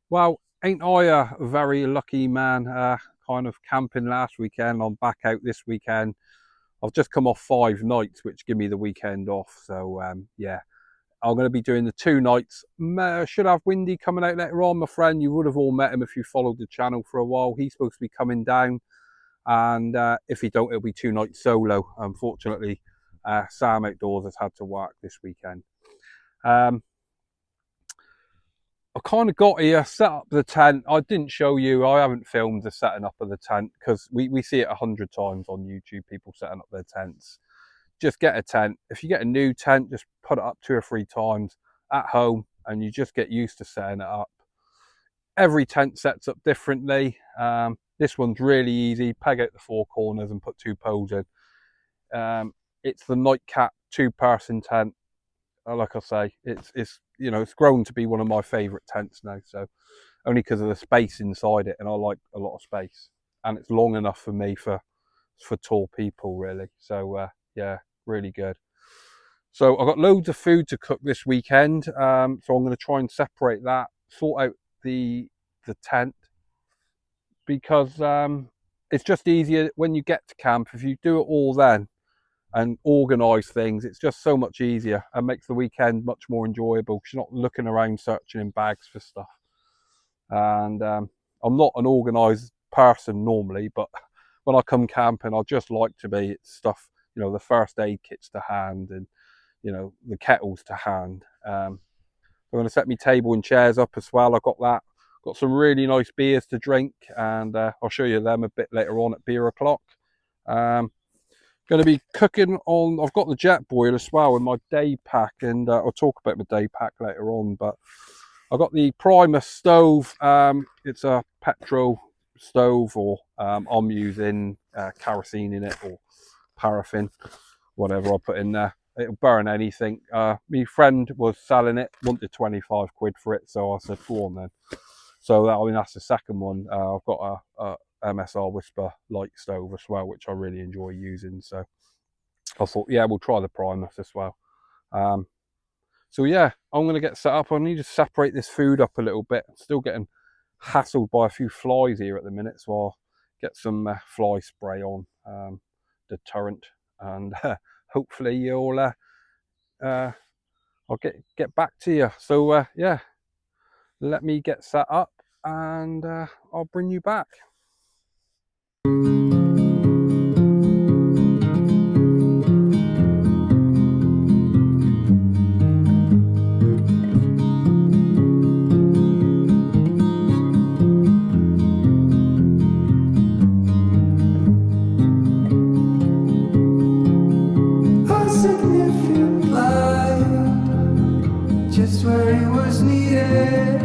Well, ain't I a very lucky man? Kind of camping last weekend. I'm back out this weekend. I've just come off 5 nights, which give me the weekend off. So yeah, I'm going to be doing the 2 nights. Should have Windy coming out later on. My friend, you would have all met him if you followed the channel for a while. He's supposed to be coming down, and if he don't, it'll be 2 nights solo. Unfortunately, Sam Outdoors has had to work this weekend. Um, I kind of got here, set up the tent. I didn't show you. I haven't filmed the setting up of the tent because we see it 100 times on YouTube. People setting up their tents. Just get a tent. If you get a new tent, just put it up 2 or 3 times at home, and you just get used to setting it up. Every tent sets up differently. This one's really easy. Peg out the 4 corners and put 2 poles in. It's the Nightcap 2-person tent. Like I say, it's it's grown to be one of my favourite tents now. So only because of the space inside it, and I like a lot of space, and it's long enough for me for tall people really. So yeah, really good. So I've got loads of food to cook this weekend. So I'm going to try and separate that, sort out the tent, because it's just easier when you get to camp. If you do it all then and organise things, it's just so much easier and makes the weekend much more enjoyable because you're not looking around searching in bags for stuff. And I'm not an organised person normally, but when I come camping, I just like to be. It's stuff, the first aid kits to hand, and the kettles to hand. I'm going to set my table and chairs up as well. I've got that. Got some really nice beers to drink, and I'll show you them a bit later on at beer o'clock. Going to be cooking on, I've got the jet boil as well in my day pack, and I'll talk about my day pack later on, but I've got the Primus stove. It's a petrol stove, or I'm using kerosene in it, or paraffin, whatever I put in there. It'll burn anything. My friend was selling it, wanted 25 quid for it, so I said, go on then. So that's the second one. I've got a MSR Whisper light stove as well, which I really enjoy using. So I thought, yeah, we'll try the Primus as well. So yeah, I'm going to get set up. I need to separate this food up a little bit. I'm still getting hassled by a few flies here at the minute, so I'll get some fly spray on, deterrent, and hopefully I'll get back to you. So yeah, let me get set up, and I'll bring you back. Just where it was needed,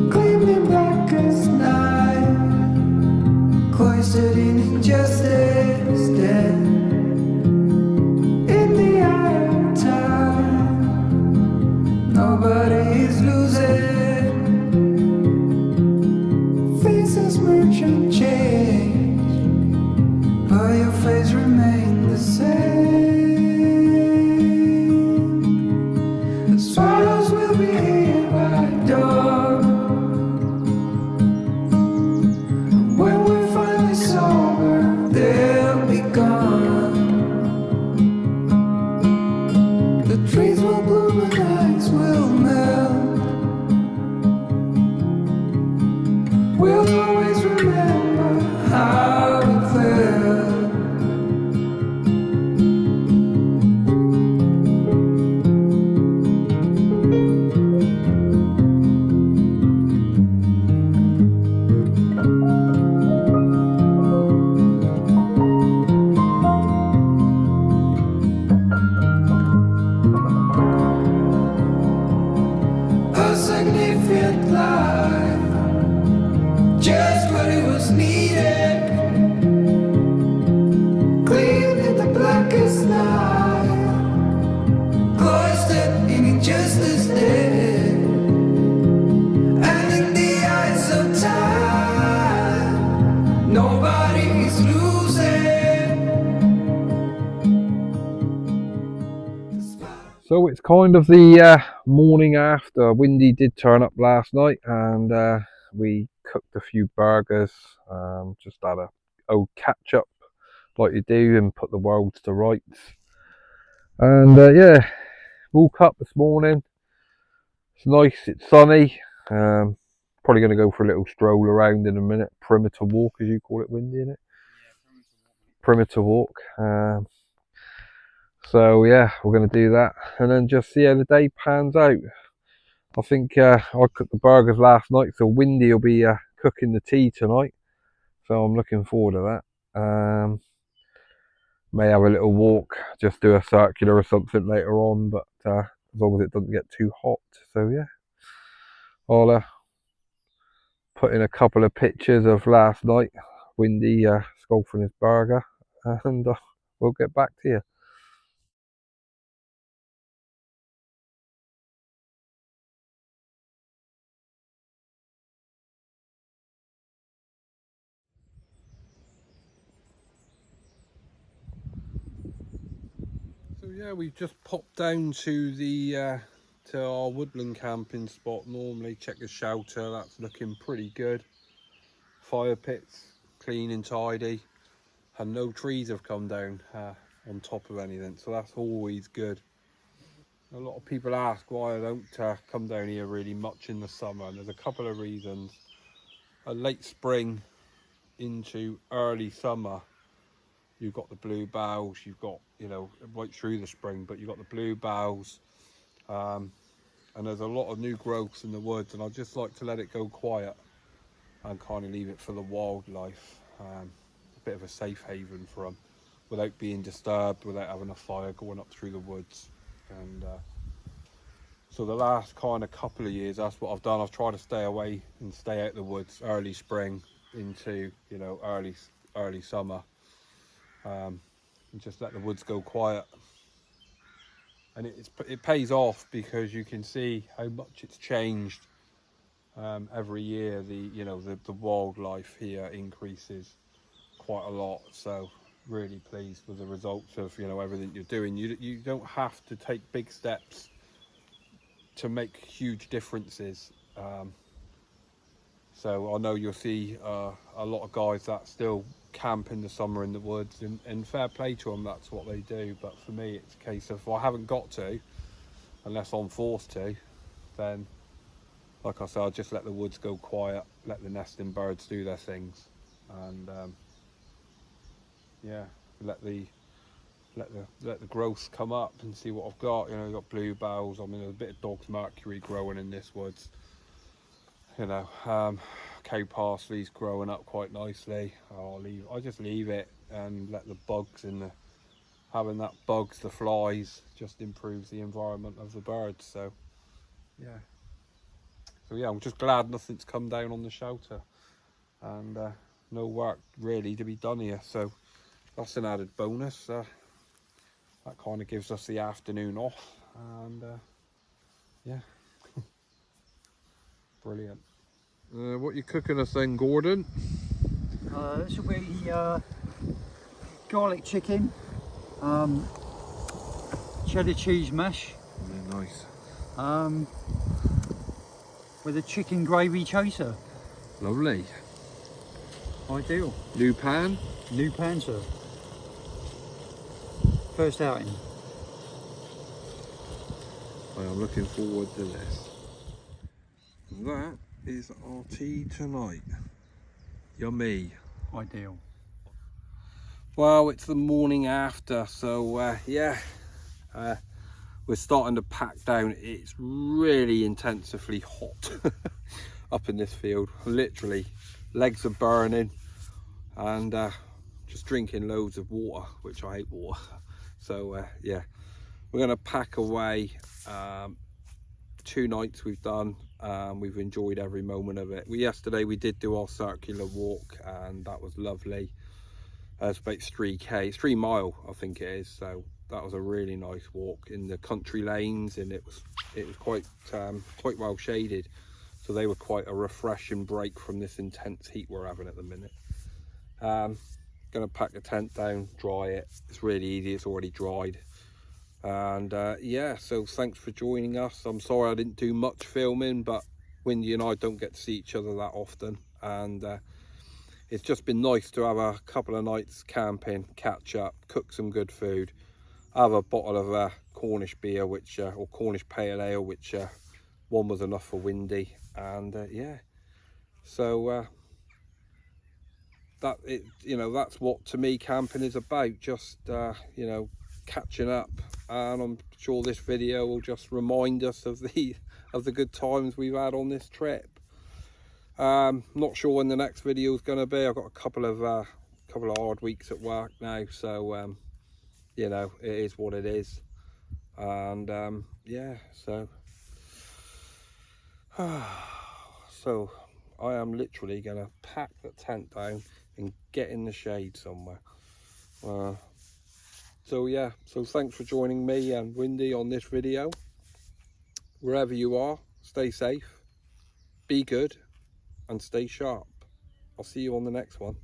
gleaming black as night, cloistered in injustice, dead in the eye of time. Nobody is losing, faces merge and change, but your face remains the same. Swallows will be here by dawn. When we're finally sober, they'll be gone. The trees will bloom and ice will melt. We'll always remember how it felt. Significant life, just what it was needed, clean in the blackest night, cloistered in injustice dead, and in the eyes of time, nobody is losing. So it's kind of the morning after. Windy did turn up last night, and we cooked a few burgers. Just had a old catch up like you do and put the world to rights. And yeah, woke up this morning. It's nice, it's sunny. Probably going to go for a little stroll around in a minute. Perimeter walk, as you call it, Windy, isn't it? Perimeter walk. So yeah, we're going to do that and then just see how the day pans out. I think I cooked the burgers last night, so Windy will be cooking the tea tonight. So I'm looking forward to that. May have a little walk, just do a circular or something later on, but as long as it doesn't get too hot. So yeah, I'll put in a couple of pictures of last night, Windy sculpting his burger, and we'll get back to you. So yeah, we've just popped down to the to our woodland camping spot. Normally check the shelter, that's looking pretty good. Fire pits clean and tidy, and no trees have come down on top of anything, so that's always good. A lot of people ask why I don't come down here really much in the summer, and there's a couple of reasons. A late spring into early summer, you've got the blue boughs, you've got, you know, right through the spring, but you've got the blue boughs, and there's a lot of new growths in the woods, and I just like to let it go quiet and kind of leave it for the wildlife. A bit of a safe haven for them without being disturbed, without having a fire going up through the woods. And so the last kind of couple of years, that's what I've done. I've tried to stay away and stay out the woods early spring into, you know, early summer, and just let the woods go quiet. And it pays off, because you can see how much it's changed every year. The wildlife here increases quite a lot. So really pleased with the results of, you know, everything you're doing. You don't have to take big steps to make huge differences. So I know you'll see a lot of guys that still camp in the summer in the woods, and fair play to them, that's what they do. But for me, it's a case of, if I haven't got to, unless I'm forced to, then, like I said, I'll just let the woods go quiet, let the nesting birds do their things, and yeah, let the growth come up and see what I've got. You know, I've got blue boughs. I mean, there's a bit of dog's mercury growing in this woods. You know, cow parsley's growing up quite nicely. I just leave it and let the bugs having that bugs, the flies, just improves the environment of the birds. So yeah, I'm just glad nothing's come down on the shelter, and no work really to be done here. So that's an added bonus. That kind of gives us the afternoon off, and yeah, brilliant. What you cooking us then, Gordon? This will be garlic chicken, cheddar cheese mash, Yeah, nice. with a chicken gravy chaser. Lovely. Ideal. New pan? New pan, sir. First outing. I'm looking forward to this. That is our tea tonight. Yummy. Ideal. Well, it's the morning after, so yeah, we're starting to pack down. It's really intensively hot up in this field. Literally, legs are burning, and just drinking loads of water, which I hate water. So yeah, we're gonna pack away. 2 nights we've done. We've enjoyed every moment of it. Yesterday we did do our circular walk, and that was lovely. It's about 3k, 3 mile I think it is. So that was a really nice walk in the country lanes, and it was quite well shaded, so they were quite a refreshing break from this intense heat we're having at the minute. Gonna pack the tent down, dry it. It's really easy, it's already dried. And yeah, so thanks for joining us. I'm sorry I didn't do much filming, but Windy and I don't get to see each other that often, and it's just been nice to have a couple of nights camping, catch up, cook some good food, have a bottle of Cornish beer, which or Cornish pale ale, which one was enough for Windy. And yeah, so that it, you know, that's what to me camping is about, just you know, catching up. And I'm sure this video will just remind us of the good times we've had on this trip. Not sure when the next video is going to be. I've got a couple of hard weeks at work now, so you know, it is what it is. And yeah, so so I am literally going to pack the tent down and get in the shade somewhere. So yeah, so thanks for joining me and Windy on this video. Wherever you are, stay safe, be good, and stay sharp. I'll see you on the next one.